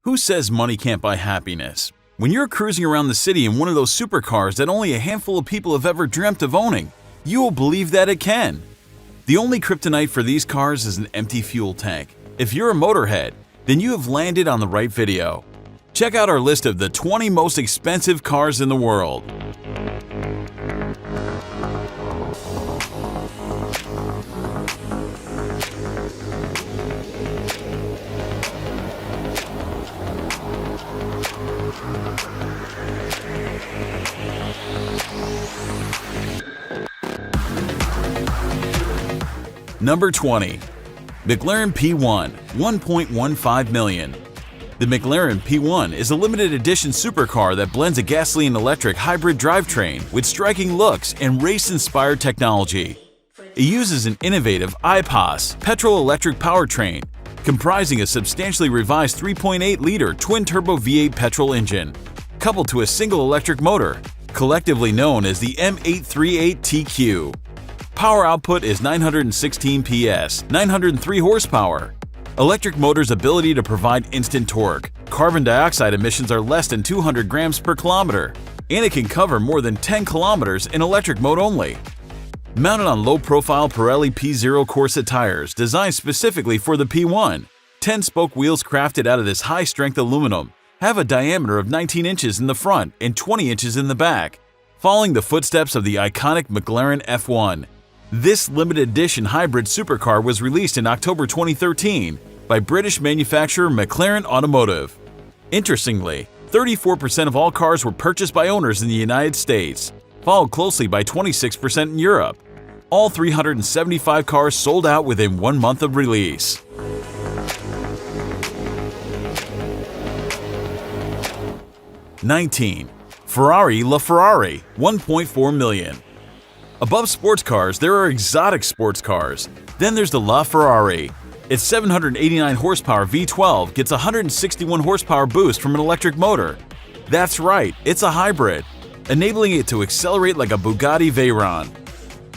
Who says money can't buy happiness? When you're cruising around the city in one of those supercars that only a handful of people have ever dreamt of owning, you will believe that it can. The only kryptonite for these cars is an empty fuel tank. If you're a motorhead, then you have landed on the right video. Check out our list of the 20 most expensive cars in the world. Number 20. McLaren P1, $1.15 million. The McLaren P1 is a limited edition supercar that blends a gasoline-electric hybrid drivetrain with striking looks and race-inspired technology. It uses an innovative IPOS petrol-electric powertrain, comprising a substantially revised 3.8-liter twin-turbo V8 petrol engine, coupled to a single electric motor, collectively known as the M838TQ. Power output is 916 PS, 903 horsepower. Electric motor's ability to provide instant torque. Carbon dioxide emissions are less than 200 grams per kilometer, and it can cover more than 10 kilometers in electric mode only. Mounted on low-profile Pirelli P0 Corsa tires designed specifically for the P1, 10-spoke wheels crafted out of this high-strength aluminum have a diameter of 19 inches in the front and 20 inches in the back, following the footsteps of the iconic McLaren F1. This limited edition hybrid supercar was released in October 2013 by British manufacturer McLaren Automotive. Interestingly, 34% of all cars were purchased by owners in the United States, followed closely by 26% in Europe. All 375 cars sold out within 1 month of release. (19) Ferrari LaFerrari, $1.4 million. Above sports cars, there are exotic sports cars. Then there's the LaFerrari. Its 789 horsepower V12 gets a 161 horsepower boost from an electric motor. That's right, it's a hybrid, enabling it to accelerate like a Bugatti Veyron,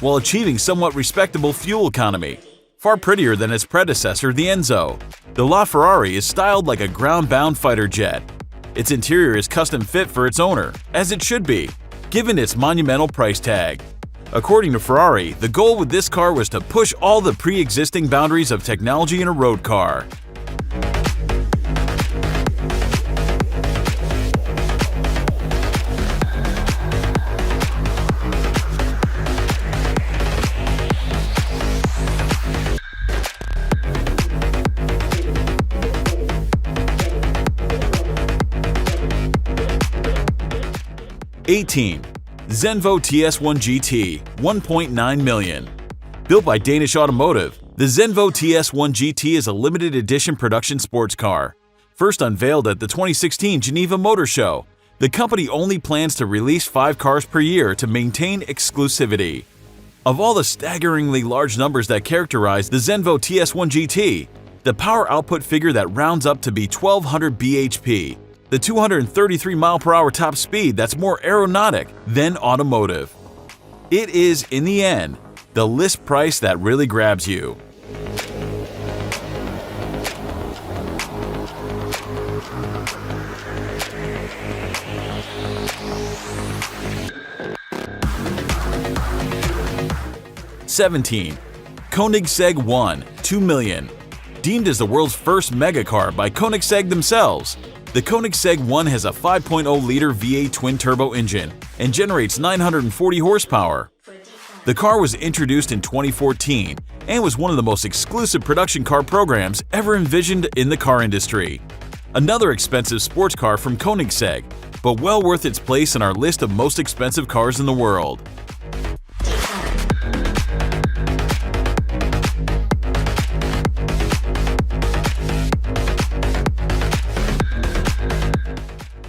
while achieving somewhat respectable fuel economy. Far prettier than its predecessor, the Enzo. The LaFerrari is styled like a ground-bound fighter jet. Its interior is custom fit for its owner, as it should be, given its monumental price tag. According to Ferrari, the goal with this car was to push all the pre-existing boundaries of technology in a road car. (18) Zenvo TS1 GT, $1.9 million. Built by Danish Automotive, the Zenvo TS1 GT is a limited edition production sports car. First unveiled at the 2016 Geneva Motor Show, the company only plans to release 5 cars per year to maintain exclusivity. Of all the staggeringly large numbers that characterize the Zenvo TS1 GT, the power output figure that rounds up to be 1200 bhp. The 233 mph top speed that's more aeronautic than automotive. It is, in the end, the list price that really grabs you. (17) Koenigsegg 1, $2 million. Deemed as the world's first megacar by Koenigsegg themselves, the Koenigsegg 1 has a 5.0-liter V8 twin-turbo engine and generates 940 horsepower. The car was introduced in 2014 and was one of the most exclusive production car programs ever envisioned in the car industry. Another expensive sports car from Koenigsegg, but well worth its place in our list of most expensive cars in the world.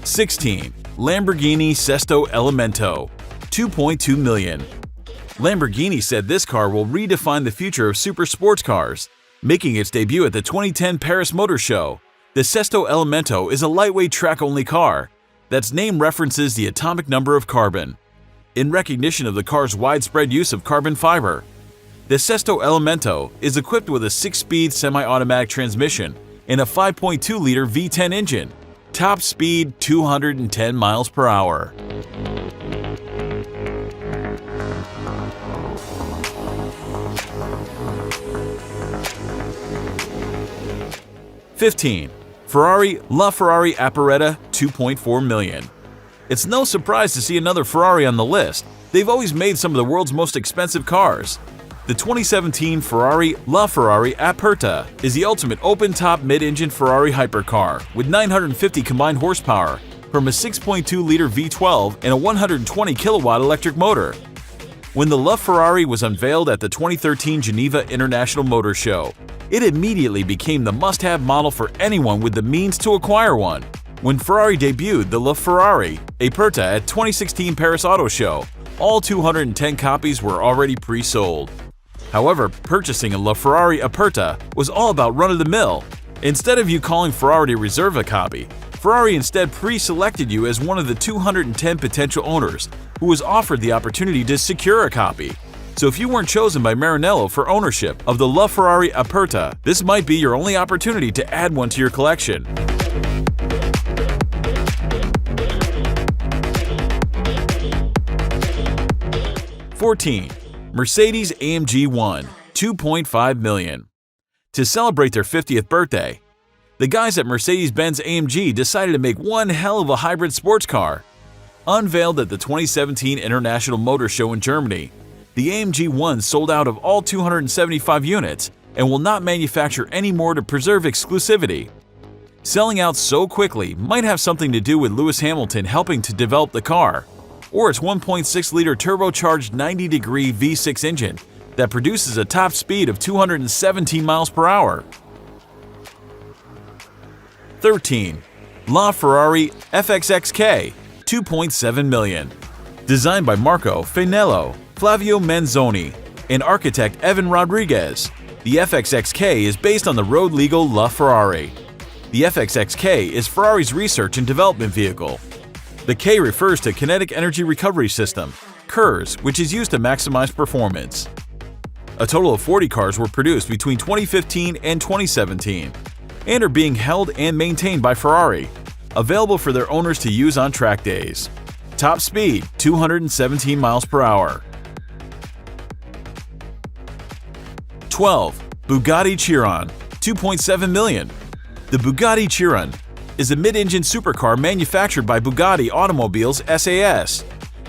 (16) Lamborghini Sesto Elemento, $2.2 million. Lamborghini said this car will redefine the future of super sports cars. Making its debut at the 2010 Paris Motor Show, the Sesto Elemento is a lightweight track-only car that's name references the atomic number of carbon. In recognition of the car's widespread use of carbon fiber, the Sesto Elemento is equipped with a 6-speed semi-automatic transmission and a 5.2-liter V10 engine. Top speed 210 miles per hour. $15. Ferrari LaFerrari Aperetta 2.4 million. It's no surprise to see another Ferrari on the list. They've always made some of the world's most expensive cars. The 2017 Ferrari LaFerrari Aperta is the ultimate open-top mid-engine Ferrari hypercar with 950 combined horsepower from a 6.2-liter V12 and a 120-kilowatt electric motor. When the LaFerrari was unveiled at the 2013 Geneva International Motor Show, it immediately became the must-have model for anyone with the means to acquire one. When Ferrari debuted the LaFerrari Aperta at 2016 Paris Auto Show, all 210 copies were already pre-sold. However, purchasing a LaFerrari Aperta was all about run-of-the-mill. Instead of you calling Ferrari to reserve a copy, Ferrari instead pre-selected you as one of the 210 potential owners who was offered the opportunity to secure a copy. So if you weren't chosen by Maranello for ownership of the LaFerrari Aperta, this might be your only opportunity to add one to your collection. $14. Mercedes-AMG 1 2.5 million. To celebrate their 50th birthday, the guys at Mercedes-Benz AMG decided to make one hell of a hybrid sports car. Unveiled at the 2017 International Motor Show in Germany, the AMG 1 sold out of all 275 units and will not manufacture any more to preserve exclusivity. Selling out so quickly might have something to do with Lewis Hamilton helping to develop the car, or its 1.6-liter turbocharged 90-degree V6 engine that produces a top speed of 217 miles per hour. 13. LaFerrari FXXK 2.7 million. Designed by Marco Fainello, Flavio Manzoni, and architect Evan Rodriguez, the FXXK is based on the road-legal LaFerrari. The FXXK is Ferrari's research and development vehicle. The K refers to Kinetic Energy Recovery System, KERS, which is used to maximize performance. A total of 40 cars were produced between 2015 and 2017, and are being held and maintained by Ferrari, available for their owners to use on track days. Top speed 217 miles per hour. 12. Bugatti Chiron 2.7 million. The Bugatti Chiron is a mid-engine supercar manufactured by Bugatti Automobiles SAS.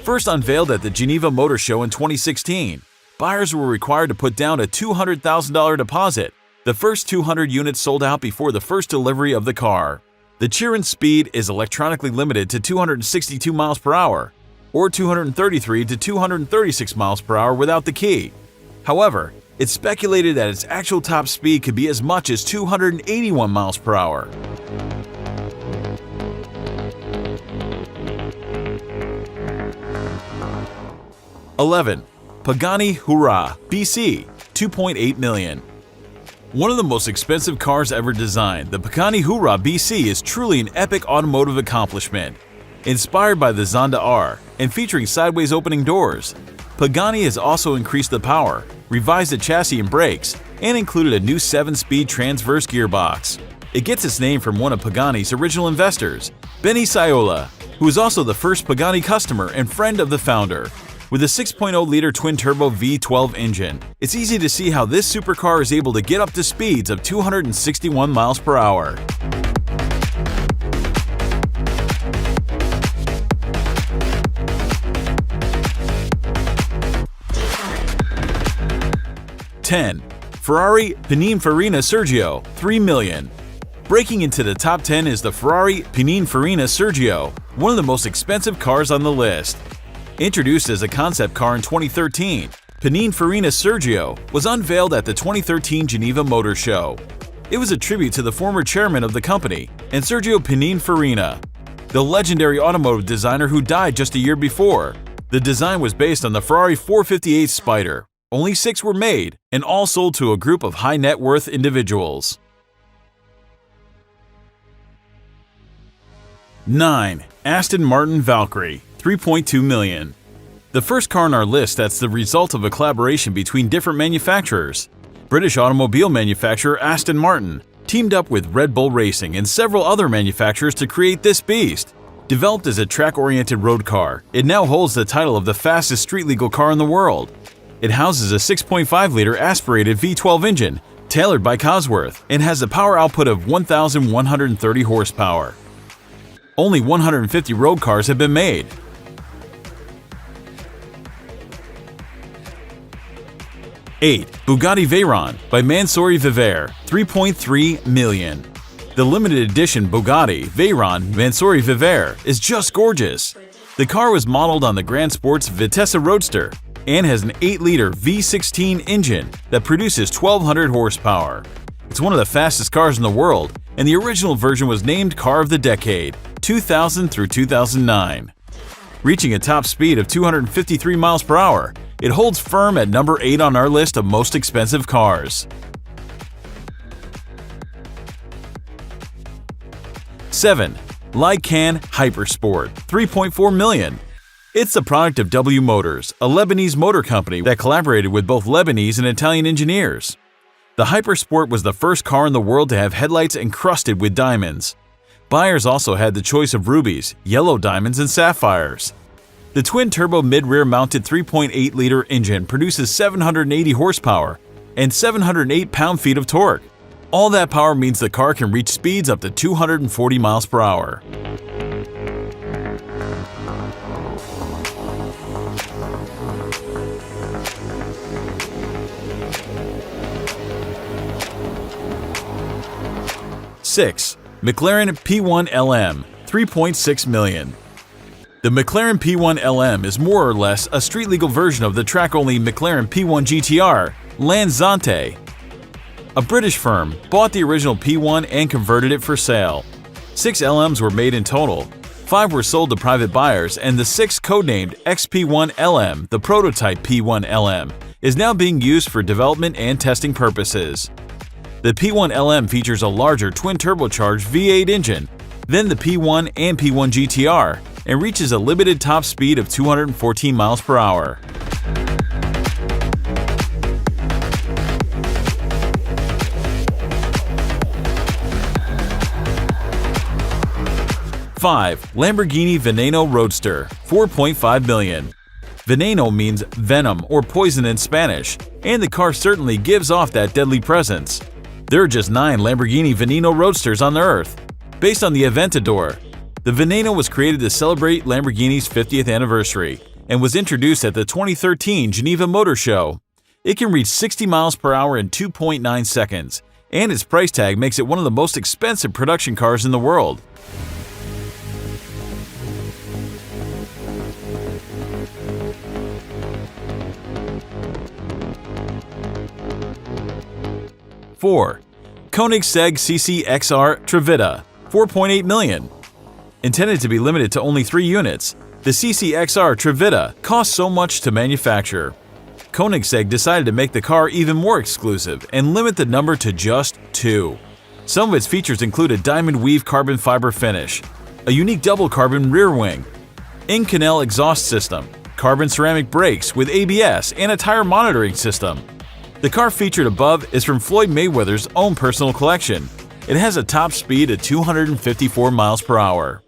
First unveiled at the Geneva Motor Show in 2016, buyers were required to put down a $200,000 deposit. The first 200 units sold out before the first delivery of the car. The Chiron's speed is electronically limited to 262 miles per hour, or 233 to 236 miles per hour without the key. However, it's speculated that its actual top speed could be as much as 281 miles per hour. $11. Pagani Huayra BC 2.8 million. One of the most expensive cars ever designed, the Pagani Huayra BC is truly an epic automotive accomplishment. Inspired by the Zonda R and featuring sideways opening doors, Pagani has also increased the power, revised the chassis and brakes, and included a new 7-speed transverse gearbox. It gets its name from one of Pagani's original investors, Benny Saiola, who was also the first Pagani customer and friend of the founder. With a 6.0-liter twin-turbo V12 engine, it's easy to see how this supercar is able to get up to speeds of 261 miles per hour. $10. Ferrari Pininfarina Sergio 3 million. Breaking into the top 10 is the Ferrari Pininfarina Sergio, one of the most expensive cars on the list. Introduced as a concept car in 2013, Pininfarina Sergio was unveiled at the 2013 Geneva Motor Show. It was a tribute to the former chairman of the company and Sergio Pininfarina, the legendary automotive designer who died just a year before. The design was based on the Ferrari 458 Spider. Only 6 were made, and all sold to a group of high net worth individuals. 9. Aston Martin Valkyrie 3.2 million. The first car on our list that's the result of a collaboration between different manufacturers. British automobile manufacturer Aston Martin teamed up with Red Bull Racing and several other manufacturers to create this beast. Developed as a track-oriented road car, it now holds the title of the fastest street-legal car in the world. It houses a 6.5-liter aspirated V12 engine, tailored by Cosworth, and has a power output of 1,130 horsepower. Only 150 road cars have been made. 8. Bugatti Veyron by Mansouri Vevere, $3.3 million. The limited edition Bugatti Veyron Mansouri Vevere is just gorgeous. The car was modeled on the Grand Sports Vitesse Roadster and has an 8-liter V16 engine that produces 1,200 horsepower. It's one of the fastest cars in the world, and the original version was named Car of the Decade, 2000 through 2009. Reaching a top speed of 253 miles per hour, it holds firm at number 8 on our list of most expensive cars. 7. Lykan Hypersport, $3.4 million. It's the product of W Motors, a Lebanese motor company that collaborated with both Lebanese and Italian engineers. The Hypersport was the first car in the world to have headlights encrusted with diamonds. Buyers also had the choice of rubies, yellow diamonds, and sapphires. The twin-turbo mid-rear mounted 3.8-liter engine produces 780 horsepower and 708 pound-feet of torque. All that power means the car can reach speeds up to 240 miles per hour. Six. McLaren P1 LM, $3.6 million. The McLaren P1 LM is more or less a street-legal version of the track-only McLaren P1 GTR Lansante. A British firm bought the original P1 and converted it for sale. 6 LMs were made in total. 5 were sold to private buyers, and the 6th, codenamed XP1 LM, the prototype P1 LM, is now being used for development and testing purposes. The P1 LM features a larger twin-turbocharged V8 engine than the P1 and P1 GTR and reaches a limited top speed of 214 miles per hour. Five. Lamborghini Veneno Roadster, $4.5 million. Veneno means venom or poison in Spanish, and the car certainly gives off that deadly presence. There are just 9 Lamborghini Veneno Roadsters on the earth. Based on the Aventador, the Veneno was created to celebrate Lamborghini's 50th anniversary and was introduced at the 2013 Geneva Motor Show. It can reach 60 miles per hour in 2.9 seconds, and its price tag makes it one of the most expensive production cars in the world. Four. Koenigsegg CC-XR Trevita, $4.8 million. Intended to be limited to only 3 units, the CC-XR Trevita costs so much to manufacture. Koenigsegg decided to make the car even more exclusive and limit the number to just 2. Some of its features include a diamond weave carbon fiber finish, a unique double carbon rear wing, Inconel exhaust system, carbon ceramic brakes with ABS, and a tire monitoring system. The car featured above is from Floyd Mayweather's own personal collection. It has a top speed of 254 miles per hour.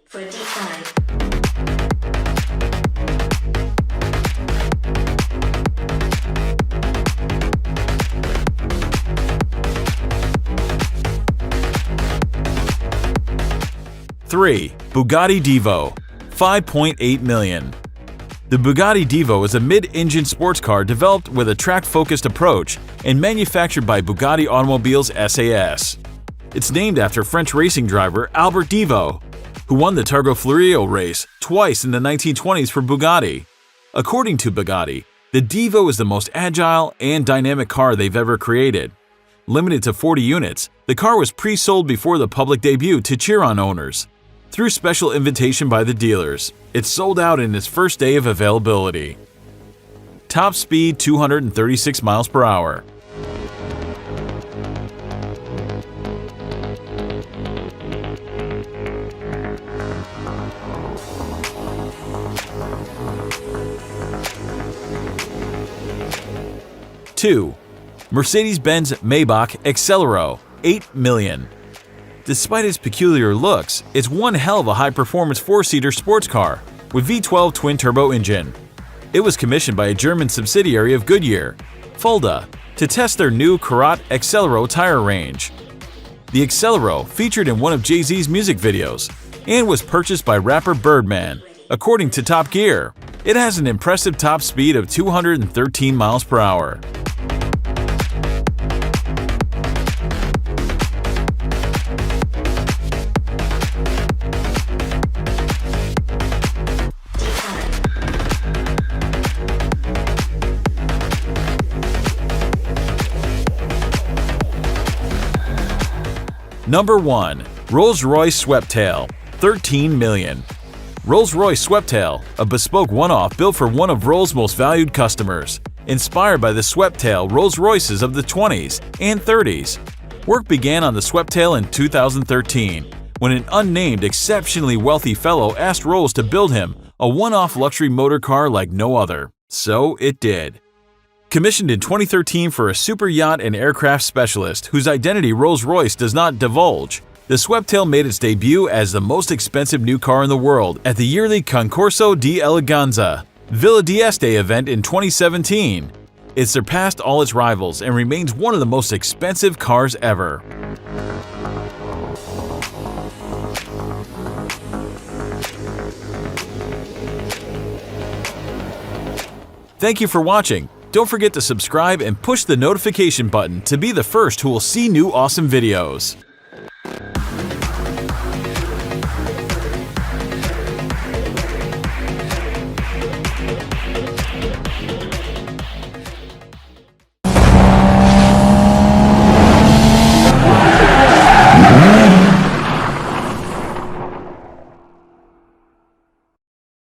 3. Bugatti Divo, $5.8 million. The Bugatti Divo is a mid-engine sports car developed with a track-focused approach and manufactured by Bugatti Automobiles SAS. It's named after French racing driver Albert Divo, who won the Targa Florio race twice in the 1920s for Bugatti. According to Bugatti, the Divo is the most agile and dynamic car they've ever created. Limited to 40 units, the car was pre-sold before the public debut to Chiron owners. Through special invitation by the dealers, it sold out in its first day of availability. Top speed 236 miles per hour. Two. Mercedes-Benz Maybach Excelero, $8 million. Despite its peculiar looks, it's one hell of a high-performance four-seater sports car with V12 twin-turbo engine. It was commissioned by a German subsidiary of Goodyear, Fulda, to test their new Karat Accelero tire range. The Accelero featured in one of Jay-Z's music videos and was purchased by rapper Birdman. According to Top Gear, it has an impressive top speed of 213 miles per hour. Number 1. Rolls-Royce Sweptail, $13 million. Rolls-Royce Sweptail, a bespoke one-off built for one of Rolls' most valued customers, inspired by the Sweptail Rolls-Royces of the 20s and 30s. Work began on the Sweptail in 2013, when an unnamed, exceptionally wealthy fellow asked Rolls to build him a one-off luxury motor car like no other. So it did. Commissioned in 2013 for a super yacht and aircraft specialist whose identity Rolls-Royce does not divulge, the Sweptail made its debut as the most expensive new car in the world at the yearly Concorso di Eleganza Villa d'Este event in 2017. It surpassed all its rivals and remains one of the most expensive cars ever. Thank you for watching. Don't forget to subscribe and push the notification button to be the first who will see new awesome videos.